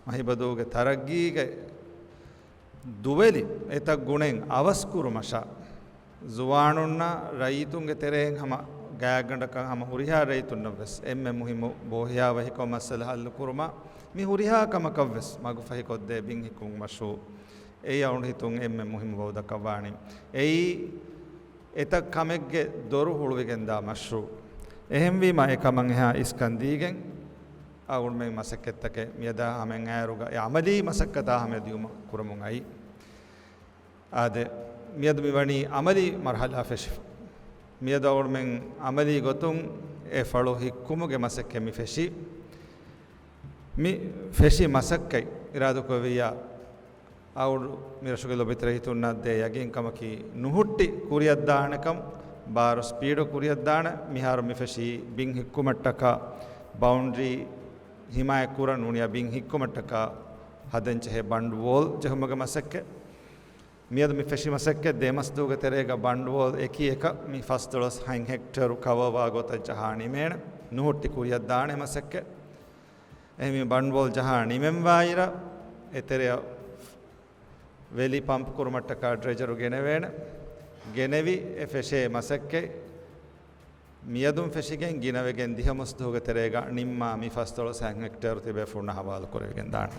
මහිබදෝගේ තරග්ගීගේ දුවෙලි එතක් ගුණෙන් අවස්කුරු මෂා ජුවානුන්න රයිතුන්ගේ තෙරෙන් හම ගෑගඬකන් හම හුරිහා රයිතුන්න වෙස් එම්මෙ මුහිම බෝහියා වහිකෝ මස්සල හල්ලු කුරුමා මි හුරිහා කමකව වෙස් මගු ෆහිකොද්දේ බින් හිකුන් මෂෝ ඒ අවුන් හිතුන් එම්මෙ මුහිම බෝදක වාණි එයි එතක් කමෙක්ගේ දොරු හුළුවෙගෙන් දා මෂෝ එහෙම් වීම එකමන් එහා ඉස්කන්දීගෙන් අවුන් මේ මසක්කෙත්තක මියදා හමෙන් ඈරුග යමදී මසක්කතා හැමදීම කුරමුන් අයි ආද මියද මිවණි අමලි මර්හලා ෆෙෂ් මියද අවුන් මෙන් අමලි ගොතුන් ඒ ෆලෝ හික්කුමුගේ මසක්කෙ මි ෆෙෂි මි ෆෙෂි මසක්කයි ඉරාදු කොවියා අවුන් මිරසුගේ ලොබිතර හිතුන්නත් දේ යකින් කමකි නුහුට්ටි කුරියක් දානකම් බාර ස්පීඩ් කුරියක් දාන මිහාර මි ෆෙෂි බින් හික්කුමට්ටක බවුන්ඩරි හිමාය කුර නුනියා බින් හික්කුමට්ටක හදෙන්චේ බණ්ඩු වෝල් ජහමගේ මසක්කේ මියද මි ෆෙෂි මසක්කේ දෙමස් දුග තෙරේග බණ්ඩු වෝල් එකි එක මි ෆස්ටලස් හයින් හෙක්ටර් කවවා ගොත ජහානි මේන නුහුට්ටි කුරියක් දාන මසක්කේ එමි බණ්ඩු වෝල් ජහානි මෙම් වායිර එතෙරේ වෙලි පම්ප් කුරුමට්ටක ඩ්‍රෙජරු ගෙනවේන ගෙනවි ෆෙෂේ මසක්කේ මියදුම් ෆෙෂිගෙන් ගිනවගෙන් දිහමස් දුග තෙරේග නිම්මා මි ෆස්ටලස් හයින් හෙක්ටර් තිබේ ෆුර්ණ හවාල කරගෙන දාන